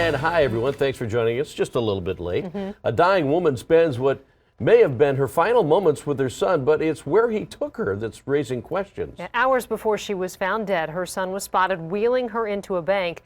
And hi, everyone. Thanks for joining us. Just a little bit late. A dying woman spends what may have been her final moments with her son, but it's where he took her that's raising questions. Yeah, hours before she was found dead, her son was spotted wheeling her into a bank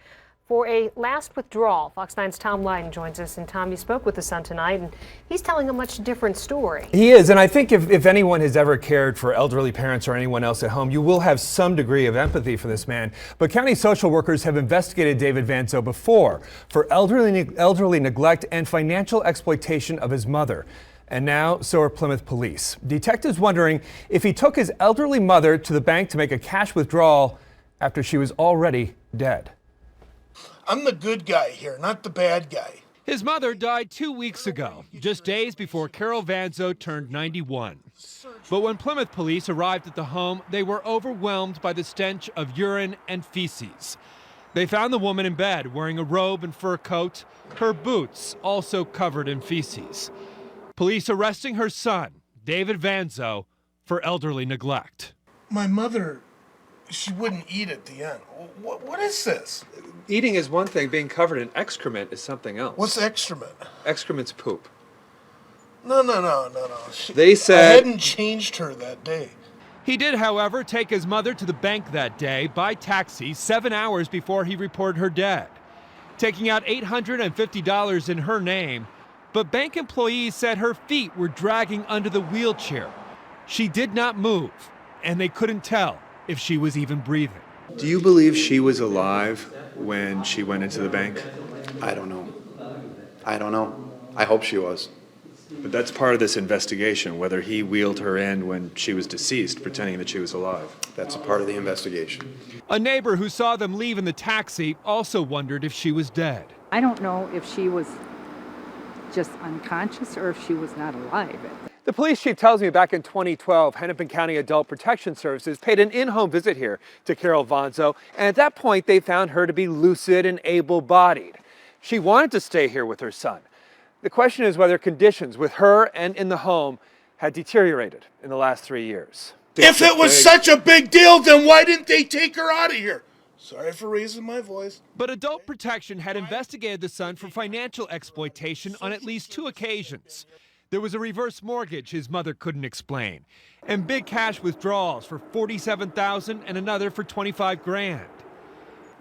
for a last withdrawal. Fox 9's Tom LYDEN joins us, and Tom, you spoke with the son tonight, and he's telling a much different story. He is, and I think if anyone has ever cared for elderly parents or anyone else at home, you will have some degree of empathy for this man. But county social workers have investigated David Vanzo before for elderly neglect and financial exploitation of his mother. And now, so are Plymouth police. Detectives wondering if he took his elderly mother to the bank to make a cash withdrawal after she was already dead. I'm the good guy here, not the bad guy. His mother died 2 weeks ago, just days before Carol Vanzo turned 91. But when Plymouth police arrived at the home, they were overwhelmed by the stench of urine and feces. They found the woman in bed wearing a robe and fur coat, her boots also covered in feces. Police arresting her son, David Vanzo, for elderly neglect. My mother, she wouldn't eat at the end. What is this? Eating is one thing, being covered in excrement is something else. What's excrement? Excrement's poop. No. They said I hadn't changed her that day. He did, however, take his mother to the bank that day by taxi 7 hours before he reported her dead, taking out $850 in her name. But bank employees said her feet were dragging under the wheelchair. She did not move, and they couldn't tell if she was even breathing. Do you believe she was alive when she went into the bank? I don't know. I hope she was. But that's part of this investigation, whether he wheeled her in when she was deceased, pretending that she was alive. That's a part of the investigation. A neighbor who saw them leave in the taxi also wondered if she was dead. I don't know if she was just unconscious or if she was not alive. The police chief tells me back in 2012, Hennepin County Adult Protection Services paid an in-home visit here to Carol Vanzo, and at that point they found her to be lucid and able-bodied. She wanted to stay here with her son. The question is whether conditions with her and in the home had deteriorated in the last 3 years. If it was such a big deal, then why didn't they take her out of here? Sorry for raising my voice. But Adult Protection had investigated the son for financial exploitation on at least 2 occasions. There was a reverse mortgage his mother couldn't explain, and big cash withdrawals for $47,000 and another for $25,000.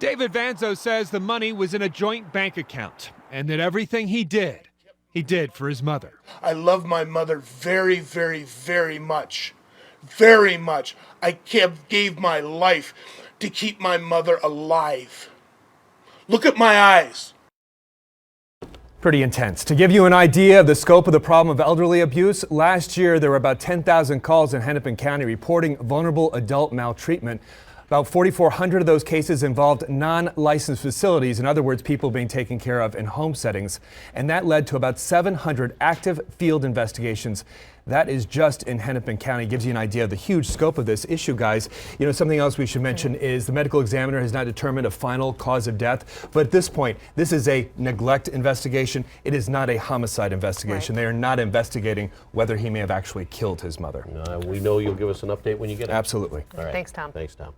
David Vanzo says the money was in a joint bank account and that everything he did for his mother. I love my mother very, very, very much. Very much. I gave my life to keep my mother alive. Look at my eyes. Pretty intense. To give you an idea of the scope of the problem of elderly abuse, last year there were about 10,000 calls in Hennepin County reporting vulnerable adult maltreatment. About 4,400 of those cases involved non-licensed facilities, in other words, people being taken care of in home settings. And that led to about 700 active field investigations. That is just in Hennepin County. Gives you an idea of the huge scope of this issue, guys. You know, something else we should mention is the medical examiner has not determined a final cause of death. But at this point, this is a neglect investigation. It is not a homicide investigation. Right. They are not investigating whether he may have actually killed his mother. We know you'll give us an update when you get it. Absolutely. All right. Thanks, Tom. Thanks, Tom.